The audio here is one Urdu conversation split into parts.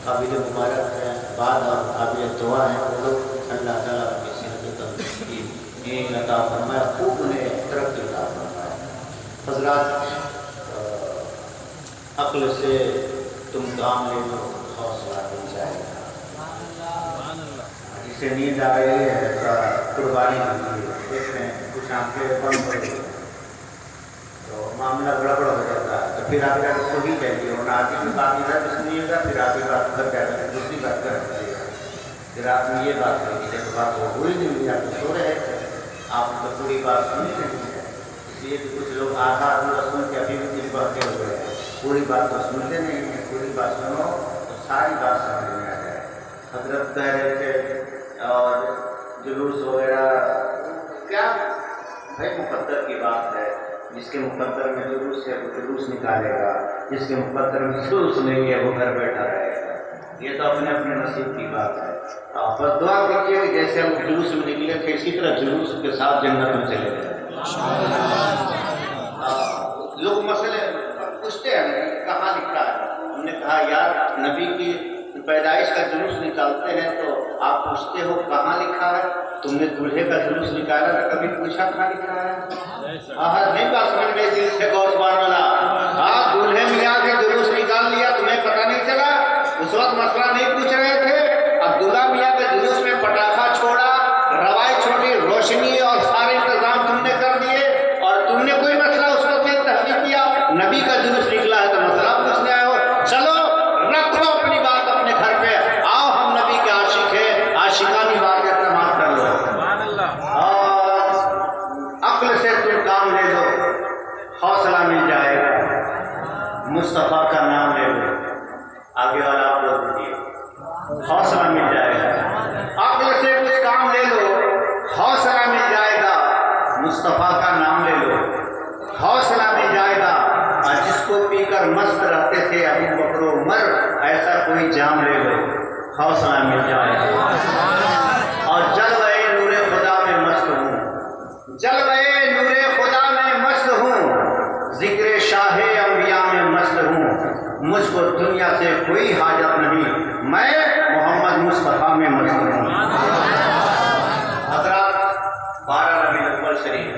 قابل مبارک ہے، بعد اور قابل دعا ہے وہ لوگ، اللہ تعالیٰ کی صحت تندرستی نیک عطا فرمائے، خوب انہیں ترقی عطا فرمائے۔ حضرات عقل سے تم کام لے لو، حوصلہ مل جائے گا۔ جسے نیند آ رہی ہے قربانی ہوتی ہے، دیکھتے ہیں کچھ آنکھیں بند ہو گئی تو معاملہ گڑبڑ ہو جاتا ہے، تو پھر آپ کو ہی چاہیے ہونا، آتی کی بات ادھر سنیے گا، پھر آپ کی بات ادھر کہہ رہے ہیں، دوسری بات کر دیجیے گا، پھر آپ نے یہ بات کہی جب بات ہو ہوئی نہیں، آپ سو رہے تھے، آپ تو پوری بات سنی نہیں ہے، اس لیے کہ کچھ لوگ آدھا پورا سن کے ابھی بھی دل بہتے ہوئے ہیں، پوری بات تو سنتے نہیں ہیں، پوری بات سنو تو ساری بات سمجھ میں آ جائے۔ حضرت کہہ رہے تھے اور جلوس وغیرہ کیا بھائی مقدر کی بات ہے، جس کے مقدر میں جلوس ہے وہ جلوس نکالے گا، جس کے مقدر میں جلوس نہیں ہے وہ گھر بیٹھا رہے گا، یہ تو اپنے اپنے نصیب کی بات ہے۔ آپ بس دعا کیجیے کہ جیسے ہم جلوس میں نکلے تھے اسی طرح جلوس کے ساتھ جنت میں چلے گئے۔ لوگ مسئلے پوچھتے ہیں کہاں لکھا ہے، ہم نے کہا یار نبی کی پیدائش کا جلوس نکالتے ہیں تو آپ پوچھتے ہو کہاں لکھا ہے، تم نے دولہے کا جلوس نکالا تھا کبھی پوچھا کہاں لکھا ہے؟ نہیں بات سمجھ میں دل سے غور سبحان اللہ، آپ دولہے میاں کے جلوس نکال لیا تمہیں پتہ نہیں چلا، اس وقت مسئلہ نہیں پوچھ رہے تھے، اب دولہا میاں کے جلوس میں پٹاخہ چھوڑا، روائی چھوڑی، روشنی اور سارے انتظام تم نے کر دیے اور تم نے کوئی مسئلہ اس وقت میں تحقیق کیا، نبی کا جلوس نکلا ہے تو مسئلہ پوچھنے آئے ہو، چلو رکھو اپنی بات اپنے گھر پہ، آؤ ہم نبی کے عاشق ہیں، عاشقانی بات استعمال کر لو، اور عقل سے تم کام لے لو، حوصلہ مل جائے گا، مصطفیٰ کا نام لے لو، آگے والا آپ لوگ دیجیے، حوصلہ مل جائے گا، عقل سے کچھ کام لے لو، حوصلہ مل جائے گا، مصطفیٰ کا نام لے لو، حوصلہ مل جائے گا، اور جس کو پی کر مست رہتے تھے ابو بکر و عمر ایسا کوئی جام لے لو، حوصلہ مل جائے گا، اور جلوہ نور خدا میں مست ہوں، جلوہ نور خدا میں مست ہوں، ذکر شاہ انبیاء میں مست ہوں، مجھ کو دنیا سے کوئی حاجت نہیں، میں محمد مصطفیٰ میں مست ہوں۔ حضرات 12 ربیع الاول شریف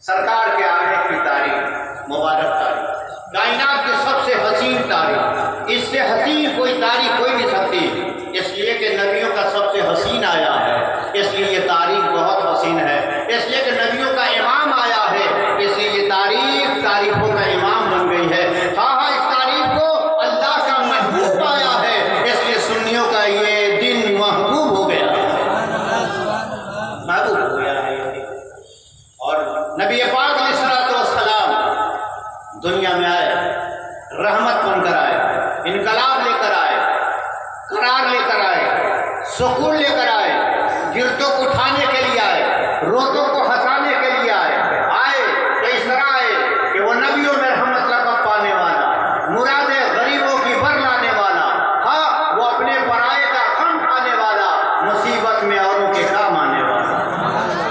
سرکار کے آنے کی تاریخ، مبارک تاریخ، کائنات کی سب سے حسین تاریخ، اس سے حسین کوئی تاریخ کوئی نہیں سکتی، اس لیے کہ نبیوں کا سب سے حسین آیا ہے، اس لیے یہ تاریخ بہت حسین ہے، اس لیے کہ نبیوں کا امام آیا ہے، اس لیے یہ تاریخ تاریخوں کا امام بن گئی ہے، اس تاریخ کو اللہ کا محبوب پایا ہے، اس لیے سنیوں کا یہ دن محبوب ہو گیا، محبوب ہو گیا ہے یہ دن، اور نبی پاک علیہ الصلوۃ والسلام دنیا میں آئے، رحمت بن کر آئے، انقلاب لے کر آئے، قرار لے کر آئے، سکون لے کر آئے، گرتوں کو اٹھانے کے لیے آئے، روتوں کو ہنسانے کے لیے آئے تو اس طرح آئے کہ وہ نبیوں میں رحمت لقب پانے والا، مرادیں غریبوں کی بھر لانے والا، وہ اپنے پرائے کا غم کھانے والا، مصیبت میں اوروں کے کام آنے والا،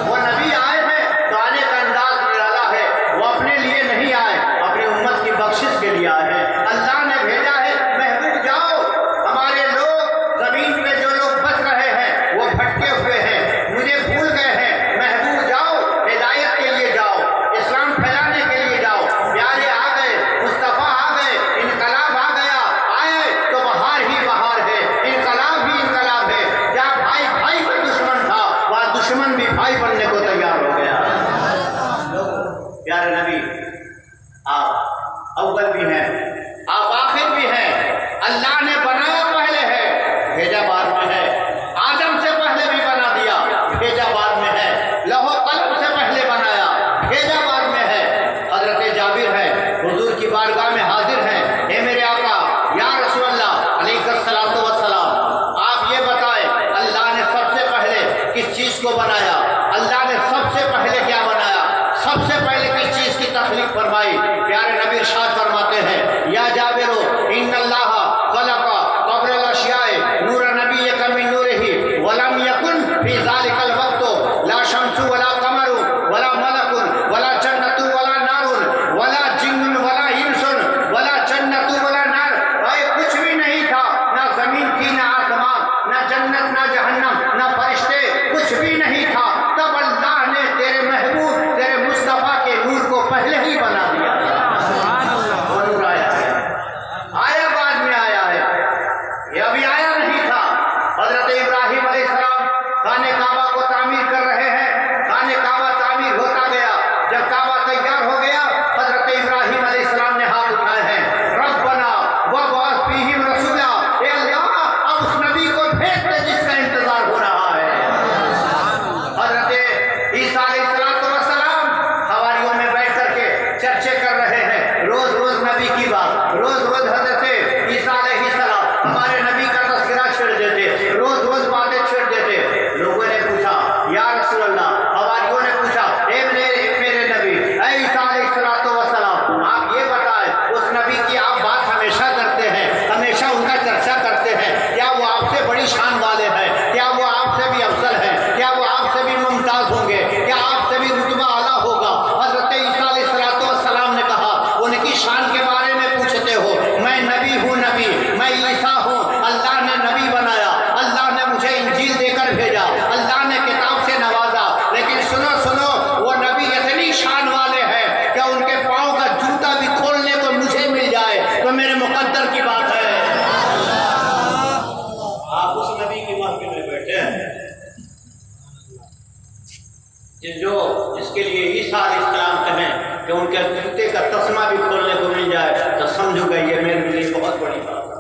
وہ نبی آئے ہیں تو آنے کا انداز نرالا ہے، وہ اپنے لیے نہیں آئے، اپنی امت کی بخشش کے لیے آئے ہیں، اللہ نے بھیجا ہے، محبوب جاؤ، ہمارے لوگ زمین پہ جو لوگ بچ رہے ہیں وہ بھٹکے ہوئے ہیں، مجھے بھول گئے ہیں، محبوب جاؤ، ہدایت کے لیے جاؤ، اسلام پھیلانے کے لیے جاؤ، پیارے آ گئے، مصطفیٰ آ گئے، انقلاب آ گیا، آئے تو بہار ہی بہار ہے، انقلاب ہی انقلاب ہے، جہاں بھائی بھائی کا دشمن تھا وہاں دشمن بھی بھائی بننے کو تیار ہو گیا۔ پیارے نبی آپ اول بھی ہیں، آپ آخر بھی ہیں، اللہ نے بنایا پہلے ہے، بھیجا بعد میں ہے، آدم سے پہلے بھی بنا دیا، بھیجا بعد میں ہے، لوح قلم سے پہلے بنایا، بھیجا بعد میں ہے، حضرت جابر ہے، حضور کی بارگاہ میں حاضر ہیں، اے میرے آقا یا رسول اللہ علیہ الصلوۃ والسلام، آپ یہ بتائیں اللہ نے سب سے پہلے کس چیز کو بنایا، اللہ نے ان کا چرچا کرتے ہیں، کیا وہ آپ سے بڑی شان والے ہیں؟ کیا وہ آپ سے بھی افضل ہیں؟ کیا وہ آپ سے بھی ممتاز ہوں گے؟ کیا آپ سے بھی رتبہ اعلیٰ ہوگا؟ حضرت عیسیٰ علیہ السلام نے کہا، ان کی شان کے بارے میں پوچھتے ہو؟ میں نبی ہوں، نبی میں عیسیٰ ہوں، اللہ نے نبی بنایا، اللہ نے مجھے انجیل دے کر بھیجا، اللہ نے کتاب سے نوازا، لیکن سنو سنو، وہ نبی اتنی شان والے ہیں کہ ان کے پاؤں کا جوتا بھی کھولنے کو مجھے مل جائے تو میرے مقدر کی بات ہے۔ آپ اس نبی کی محفل میں بیٹھے ہیں جس کے لیے عیسیٰ علیہ السلام کہیں کہ ان کے جوتے کا تسمہ بھی کھولنے کو مل جائے تو سمجھو گے یہ میرے لیے بہت بڑی بات ہے۔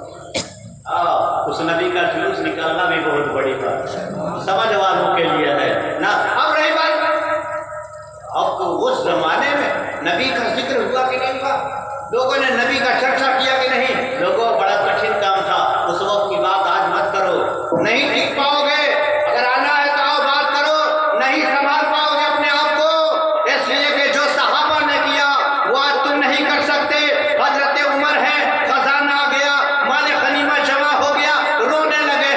اس نبی کا جلوس نکالنا بھی بہت بڑی بات ہے، سمجھ والوں کے لیے ہے نا۔ اب رہی بات، اب تو اس زمانے میں نبی کا ذکر ہوا کہ نہیں ہوا؟ لوگوں نے نبی کا چرچا کیا کہ نہیں؟ لوگوں بڑا کٹھن کام تھا، اس وقت کی بات آج مت کرو، نہیں ٹک پاؤ گے، اگر آنا ہے تو آؤ بات کرو، نہیں سنبھال پاؤ گے اپنے آپ کو، اس لیے کہ جو صحابہ نے کیا وہ آج تم نہیں کر سکتے۔ حضرت عمر ہے، خزانہ آ گیا، مال غنیمہ جمع ہو گیا، رونے لگے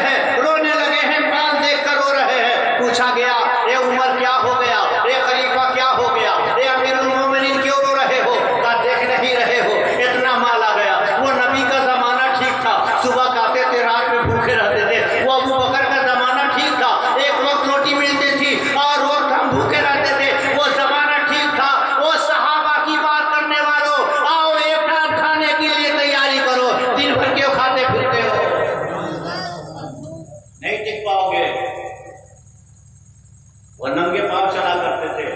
ہیں، مال دیکھ کر رو رہے ہیں، پوچھا گیا اے عمر کیا ہو گیا، اے خلیفہ کیا ہو گیا، اے امیر المومنین کیوں رو رہے ہو؟ کہا دیکھ نہیں رہے ہو اتنا مال آ گیا۔ وہ نبی کا زمانہ ٹھیک تھا، صبح کھاتے تھے رات میں بھوکے رہتے تھے۔ وہ ابو بکر کا زمانہ ٹھیک تھا، ایک وقت روٹی ملتی تھی اور وقت ہم بھوکے رہتے تھے، وہ زمانہ ٹھیک تھا۔ وہ صحابہ کی بات کرنے والوں، آؤ ایک ٹانگ کھانے کے لیے تیاری کرو، دن بھر کیوں کھاتے پھرتے ہو؟ نہیں ٹک پاؤ گے۔ وہ ننگے پاؤں چلا کرتے تھے،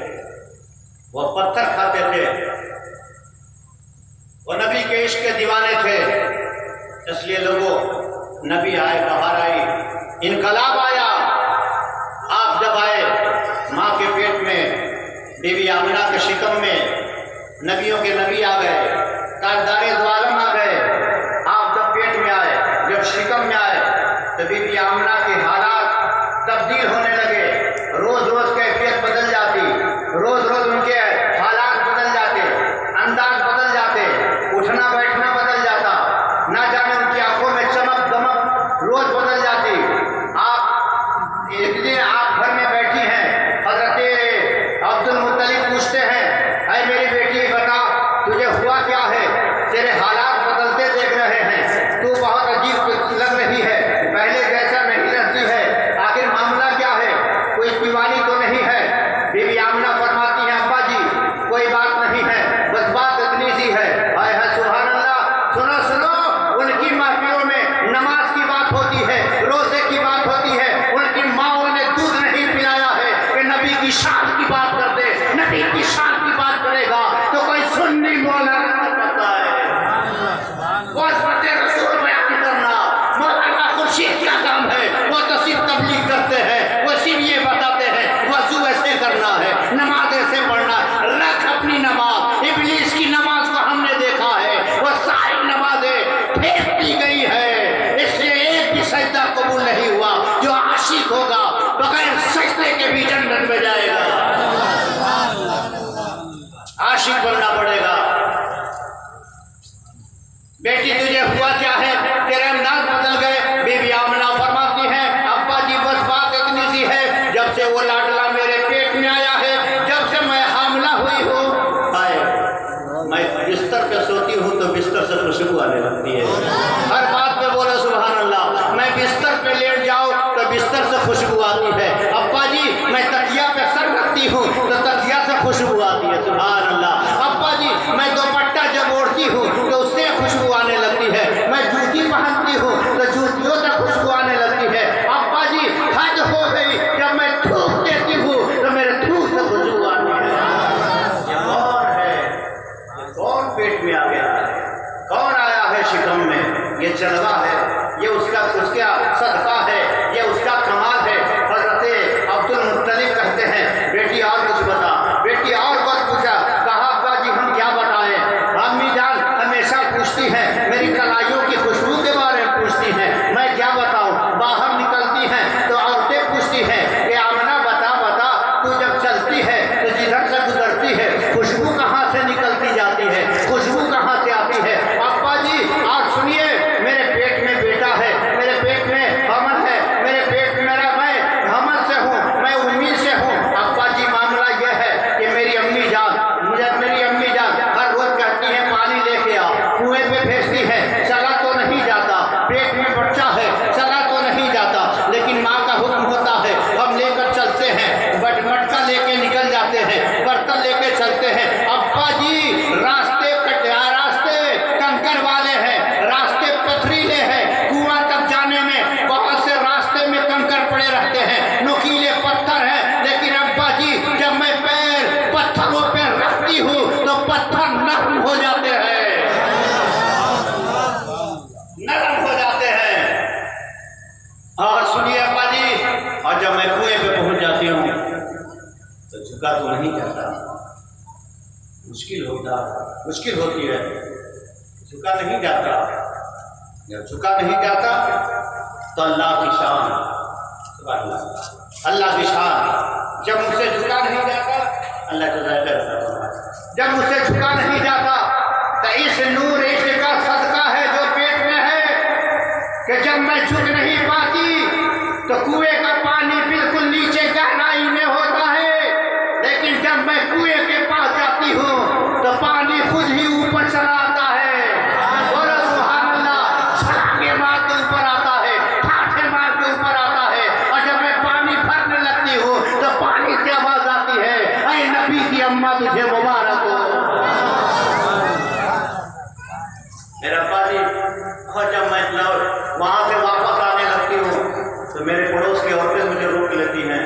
وہ پتھر کھاتے تھے، وہ نبی کے عشق کے دیوانے تھے۔ اس لیے لوگوں، نبی آئے، بہار آئی، انقلاب آیا۔ آپ جب آئے ماں کے پیٹ میں، بیوی آمنہ کے شکم میں، نبیوں کے نبی آ گئے، تاجدار دو عالم آ گئے۔ آپ جب پیٹ میں آئے، جب شکم میں آئے تو بیوی آمنہ کے حالات تبدیل ہونے لگے، روز روز کیفیت بدل جاتی، روز روز ان کے حالات بدل جاتے، انداز بدل جاتے، اٹھنا بیٹھنا بدل جاتا، نہ جانے ان کی آنکھوں میں چمک دمک روز بدل جاتی۔ آپ ایک دن آپ گھر میں بیٹھی ہیں، حضرت عبد المطلب پوچھتے ہیں اے میری بیٹی بتا تجھے ہوا کیا ہے، تیرے حالات بدلتے دیکھ رہے ہیں، تو بہت عجیب لگ رہی ہے، پہلے جیسا نہیں رہتی ہے، آخر معاملہ کیا ہے، کوئی دیوانی تو نہیں ہے؟ بیوی آمنہ فرماتی ہیں ابا جی کوئی بات نہیں ہے، بس بات اتنی سی ہے۔ ہائے ہائے سبحان اللہ، سنو سنو، ان کی محفلوں میں نماز کی بات ہوتی ہے، روزے کی بات ہوتی ہے، ان کی ماؤں نے دودھ نہیں پلایا ہے کہ نبی کی شان کی بات کرتے، نبی کی شان کی بات کرے گا تو کوئی سنی مولانا کرتا ہے، وصفت رسول بیان کرنا مولانا خورشید کا کام ہے، وہ تو صرف تبلیغ کرتے ہیں، وہ صرف یہ بتاتے ہیں وضو ایسے کرنا ہے، نماز ایسے پڑھنا ہے۔ رکھ اپنی نماز، ابلیس کی نماز کو ہم نے دیکھا ہے، وہ ساری نمازیں پھینک دی گئی ہے، اس لیے ایک بھی سجدہ قبول نہیں ہوا۔ جو عاشق ہوگا بغیر سجدے کے بھی جنت میں جائے گا، عاشق بننا پڑے گا۔ بیٹی تجھے ہوا کیا ہے، تیرے انداز بدل گئے۔ بیوی آمنہ فرماتی ہیں ابا جی بس بات اتنی سی ہے، جب سے وہ لاڈلا میرے پیٹ میں آیا ہے، جب سے میں حاملہ ہوئی ہوں، میں بستر پہ سوتی ہوں تو بستر سے خوشبو آنے لگتی ہے۔ ہر بات پہ بولو سبحان اللہ۔ میں بستر پہ لیٹ جاؤں تو بستر سے خوشبو آتی ہے۔ ابا جی میں تکیہ پہ سر رکھتی ہوں تو تکیہ سے خوشبو آتی ہے، سبحان اللہ۔ ابا جی میں دوپٹہ جب اوڑھتی ہوں تو اس سے خوشبو آنے لگتی ہے، میں جوتی پہنتی ہوں تو جوتیوں سے خوشبو آنے لگتی ہے۔ ابا جی حد ہو گئی، جب میں تھوک دیتی ہوں تو میرے تھوک سے خوشبو آتی ہے۔ یہ کون ہے، یہ کون پیٹ میں آ گیا ہے، کون آیا ہے شکم میں؟ یہ جلوہ ہے، یہ اس کا صدقہ ہے، یہ اس کا کمال ہے۔ حضرت عبد المطلب کہتے ہیں بیٹی اور کچھ بتا، بیٹی اور کچھ پوچھا، کہا ابا جی ہم کیا بتائیں، امی جان ہمیشہ پوچھتی ہیں، میری کلائیوں کی خوشبو کے بارے میں پوچھتی ہیں، میں کیا بتاؤں، باہر نکلتی ہیں تو عورتیں پوچھتی ہیں کہ آمنہ بتا بتا تو جب چلتی ہے تو جدھر سے گزرتی ہے خوشبو کہاں سے نکلتی جاتی ہے، خوشبو کہاں سے آتی ہے؟ ابا جی آپ سنیے، میرے پیٹ میں مشکل ہوتی ہے، جھکا نہیں جاتا. جب جھکا نہیں جاتا تو اللہ کی شان، اللہ کی شان، جب اسے جھکا نہیں جاتا اللہ تعالیٰ کرتا. جب اسے جھکا نہیں جاتا تو اس نور عشق کا صدقہ ہے جو پیٹ میں ہے کہ جب میں جھک نہیں پاتی تو کنویں کا پانی بالکل نیچے گہرائی میں ہوتا ہے، لیکن جب میں کنویں کے پاس جاتی ہوں تو پانی خود ہی اوپر چلا آتا ہے. اور سبحان اللہ، چھلانگے مار کے اوپر آتا ہے، ٹھاٹھے مار کے اوپر آتا ہے. اور جب میں پانی بھرنے لگتی ہوں تو پانی سے آواز آتی ہے، اے نبی کی اماں تجھے مبارک ہو. میرا پانی. اور جب میں وہاں سے واپس آنے لگتی ہوں تو میرے پڑوس کی عورتیں مجھے روک لیتی ہیں،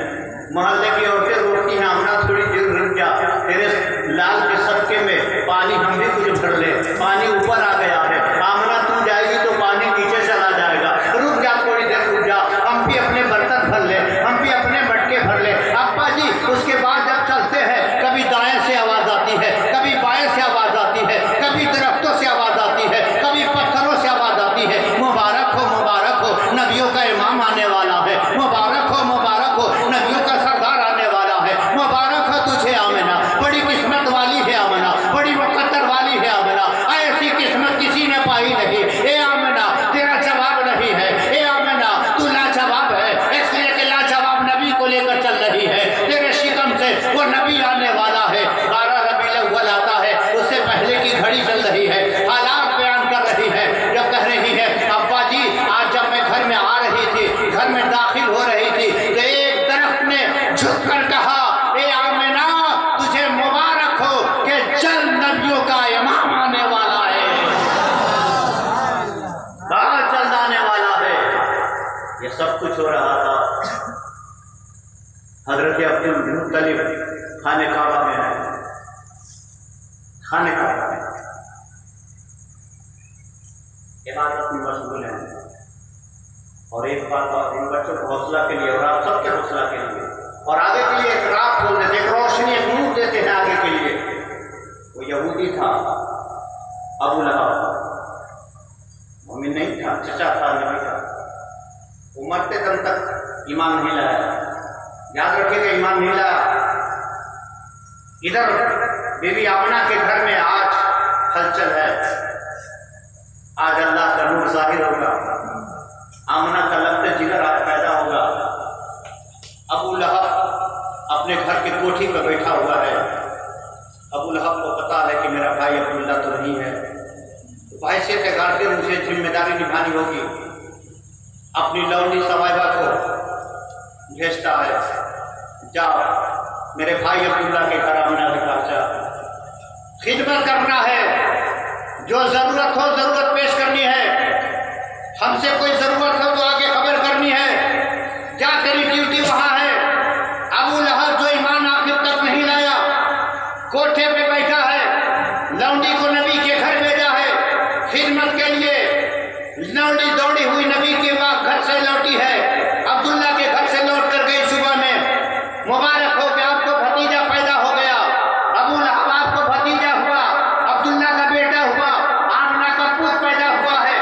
محلے کی عورتیں روکتی ہیں، آمنہ تھوڑی دیر رک جا، تیرے لال کے صدقے میں پانی ہم بھی کچھ بھر لے، پانی اوپر آ گیا ہے. آمنہ تو جائے گی تو پانی نیچے چلا جائے گا، رک جا تھوڑی دیر رک جا، ہم بھی اپنے برتن بھر لے، ہم بھی اپنے مٹکے بھر لے. ابا جی اس کے بعد جب چلتے ہیں کبھی دائیں سے آواز آتی ہے، کبھی بائیں سے آواز آتی ہے، کبھی درختوں سے آواز آتی ہے، کبھی پتھروں سے آواز آتی ہے. مبارک ہو نبیوں کا امام آنے والا ہے، مبارک ہو نبیوں کا سردار آنے والا ہے. مبارک ہو تجھے آمنہ، بڑی قسمت والی ہے آمنہ، بڑی مقدر والی ہے آمنہ. ایسی قسمت کسی نے پائی نہیں. اے آمنہ تیرا جواب نہیں ہے، اے آمنہ تو لاجواب ہے، اس لیے کہ لاجواب نبی کو لے کر چل رہی ہے. تیرے شکم سے وہ نبی آنے والا ہے. 12 ربیع الاول آتا ہے، اس سے پہلے کی گھڑی چل رہی ہے، حالات بیان کر رہی ہے. جب کہہ رہی ہے ابا جی آج جب میں گھر میں آ رہی تھی، گھر میں داخل ہو رہی تھی تو ایک درخت نے جھک کر کہا، اے آمنہ تجھے مبارک ہو کہ چل نبیوں کا امام آنے والا ہے، کہاں چل آنے والا ہے. یہ سب کچھ ہو رہا تھا. حضرت عبد المطلب خانہ کعبہ میں ہے، خانہ کعبہ میں عبادت میں مشغول ہیں. اور ایک بات اور ان بچوں کو حوصلہ کے لیے اور آپ سب کے حوصلہ کے لیے اور آگے کے لیے ایک راہ کھول دیتے، ایک روشنی، ایک نور دیتے ہیں آگے کے لیے. وہ یہودی تھا، ابو لہب، مومن نہیں تھا، چچا تھا، نبی تھا. وہ مرتے دم تک ایمان نہیں لایا. یاد رکھیے گا ایمان نہیں لایا. ادھر بی بی آمنہ کے گھر میں آج ہلچل ہے، آج اللہ کا نور ظاہر ہوگا، آمنہ کا لبت جگر آج پیدا ہوگا. ابو لہب اپنے گھر کی کوٹھی پر بیٹھا ہوا ہے. ابو لہب کو پتا ہے کہ میرا بھائی عبداللہ تو نہیں ہے. بھائی سے کہا کہ مجھے ذمہ داری نبھانی ہوگی. اپنی لونڈی سوائبہ کو بھیجتا ہے، جا میرے بھائی عبداللہ کے گھر آمنہ کے پاس جا، خدمت کرنا ہے، جو ضرورت ہو ضرورت پیش کرنی ہے، ہم سے کوئی ضرورت ہو تو آگے خبر کرنی ہے. جا تیری ڈیوٹی وہاں ہے. ابو لہب جو ایمان آخر تک نہیں لایا، کوٹھے پہ بیٹھا ہے، لونڈی کو نبی کے گھر بھیجا ہے خدمت کے لیے. لونڈی دوڑی ہوئی نبی کے بعد گھر سے لوٹی ہے، عبداللہ کے گھر سے لوٹ کر گئی صبح میں. مبارک ہو کہ آپ کو بھتیجا پیدا ہو گیا. ابو لہب آپ کو بھتیجا ہوا، عبداللہ کا بیٹا ہوا، آمنہ کا پوت پیدا ہوا ہے.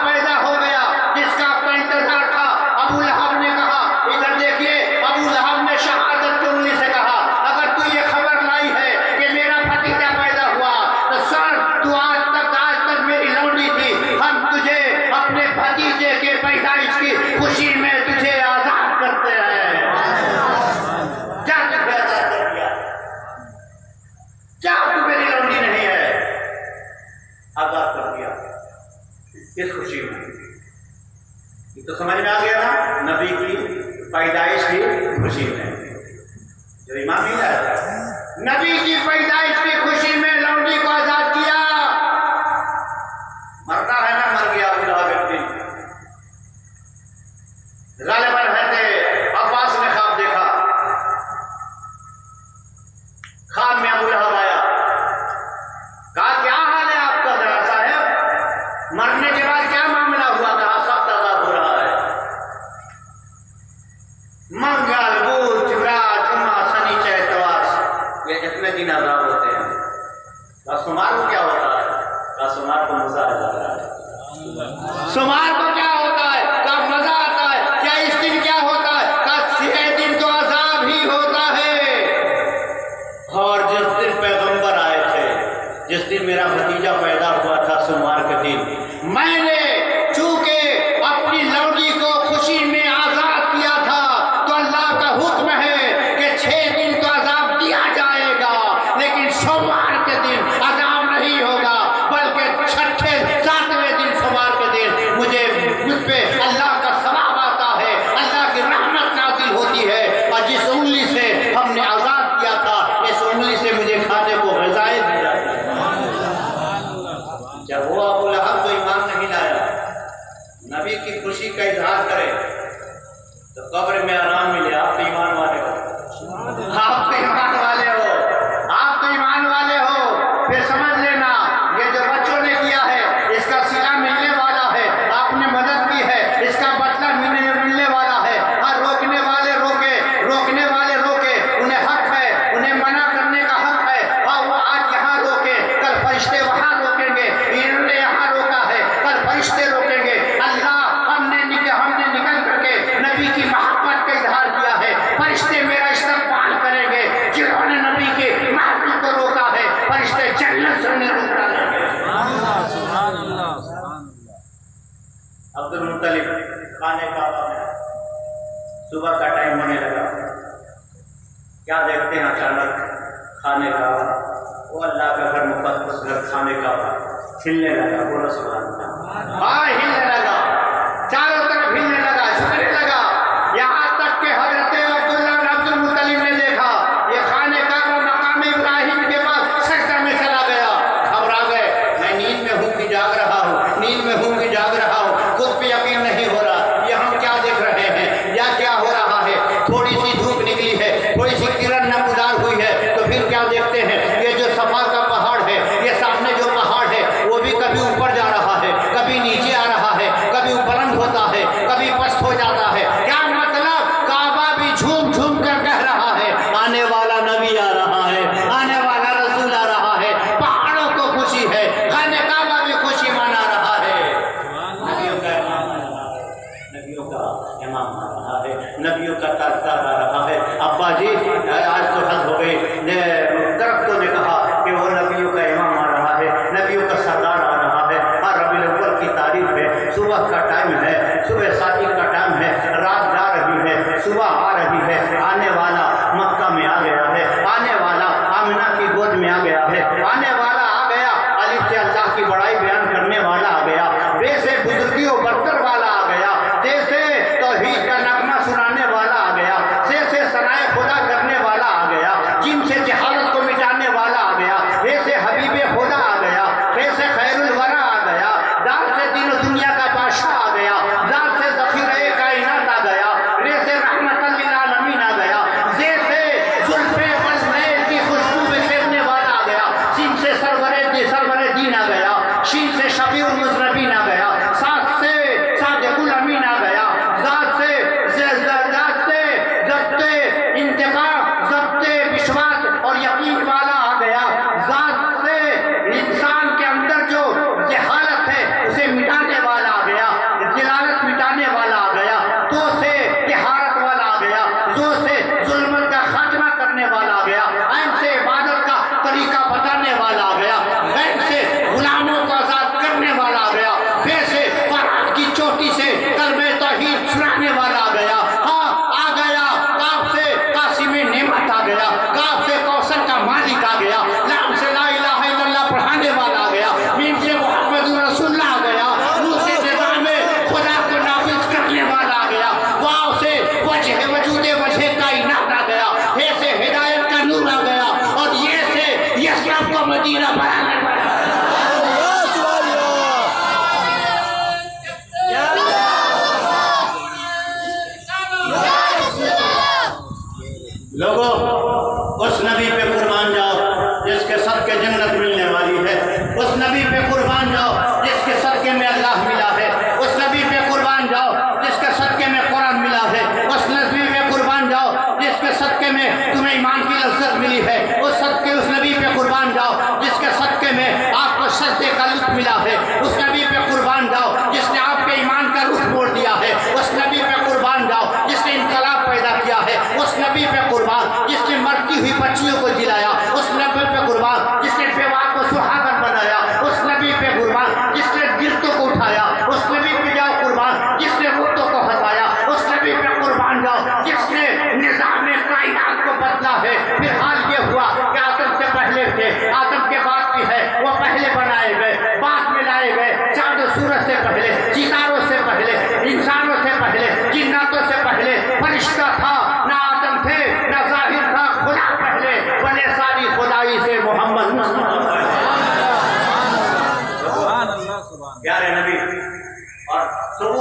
پیدا ہو گیا جس کا آپ کا انتظار تھا. ابو لہب نے کہا، ادھر دیکھیے، ابو لہب نے شہادت کی انگلی سے کہا، اگر تو یہ خبر لائی ہے کہ میرا بھتیجا پیدا ہوا تو سر تو آج تک میری لونڈی تھی. ہم تجھے اپنے بھتیجے کے پیدائش کی خوشی میں تجھے آزاد کرتے ہیں. کیا تجھے آزاد کر دیا؟ کیا تو میری لونڈی نہیں ہے؟ آزاد کر دیا اس خوشی میں. یہ تو سمجھ میں آ گیا نا، نبی کی پیدائش کی خوشی میں. جو ایمان نہیں لایا، نبی کی پیدائش کی خوشی میں لونڈی کو آزاد کیا. مرنا ہے نا، مر گیا ابو لہب ایک دن. غالباً حضرت عباس نے خواب دیکھا. خواب میں ابو لہب آیا، کہا کیا حال ہے آپ کا ذرا صاحب، مرنے کے بعد کیا معاملہ ہوا؟ کہا سخت عذاب ہو رہا ہے. منگل، بدھ، شکر، جمعہ، شنی، اتوار، یہ جتنے دن عذاب ہوتے ہیں نبی کی خوشی کا اظہار کرے تو قبر میں آرام ملے. آپ تو ایمان والے ہو, آپ تو ایمان والے ہو, آپ تو ایمان والے ہو. پھر سمجھ لینا یہ جو بچوں نے کیا ہے اس کا صلہ ملنے والا ہے, آپ نے مدد کی ہے اس کا بدلہ ملنے والا ہے. ہر روکنے والے روکے, روکنے والے روکے, انہیں حق ہے, انہیں منع کرنے کا حق ہے. ہاں وہ آج یہاں روکے, کل فرشتے وہاں روکیں گے. انہوں نے یہاں روکا ہے, کل فرشتے روکیں گے. اللہ ہم نے نکل کر کے نبی کی محبت کا اظہار کیا ہے, فرشتے میرا استقبال کریں گے. جنہوں نے نبی کے محبت کو روکا ہے فرشتے جنت سے انہیں روک ڈالیں گے. عبد المطلب خانے کعبہ میں صبح کا ٹائم ہونے لگا, کیا دیکھتے ہیں اچانک خانے کعبہ, وہ اللہ کا گھر مقدس گھر خانے کعبہ ہلنے لگا. بولو سبحان اللہ. ہاں ہلنے لگا, چاروں طرف ہلنے لگا, جھکنے لگا, یہاں تک کہ حضرت عبد المطلب نے دیکھا یہ خانے کعبہ مقام ابراہیم کے پاس سجدہ میں چلا گیا. گھبرا گئے, میں نیند میں ہوں کہ جاگ رہا ہوں, نیند میں ہوں کہ جاگ رہا ہوں, خود پہ یقین نہیں ہو رہا. یہ ہم کیا دیکھ رہے ہیں یا کیا ہو رہا ہے؟ تھوڑی سی دھوپ نکلی ہے, تھوڑی سی کرن نمودار ہوئی ہے تو پھر کیا دیکھتے ہیں یہ جو صفا کا پہاڑ ہے, یہ سامنے جو پہاڑ ہے وہ بھی کبھی اوپر جا رہا ہے, کبھی نیچے آ رہا ہے, کبھی بلند ہوتا ہے, کبھی پست ہو جاتا ہے. کیا مطلب؟ کعبہ بھی جھوم جھوم کر کہہ رہا ہے آنے والا نبی آ رہا ہے, آنے والا رسول آ رہا ہے. پہاڑوں کو خوشی ہے, خانے کعبہ بھی خوشی منا رہا ہے. نبیوں کا امام آ رہا ہے, نبیوں کا امام آ رہا ہے, نبیوں کا تاجدار آ رہا ہے. ابا جی آج تو حد ہو گئی, درختوں نے کہا کہ وہ نبیوں کا امام آ رہا ہے, نبیوں کا سردار آ رہا ہے. ہر ربیع الاول کی تاریخ ہے, صبح کا ٹائم ہے, صبح صادق کا ٹائم ہے, رات جا رہی ہے, صبح آ رہی ہے. آنے والا مکہ میں آ گیا ہے, آنے والا آمنہ کی گود میں آ گیا ہے, آنے والا آ گیا الف سے اللہ کی بڑائی بیان کرنے والا آ گیا, بے سے بزرگی و برتر والا آ گیا, تے سے توحید کا نغمہ سنانے والا آ گیا, سے ثنائے خدا کرنے والا آ گیا, جن سے جہالت کو مٹانے والا آ گیا, سے حبیب خدا آ گیا, سے خیر الورا آ گیا, دار سے دین و دنیا کا بادشاہ آ گیا, دار سے ذخیرہ کائنات آ گیا, سے رحمت للعالمین آ گیا,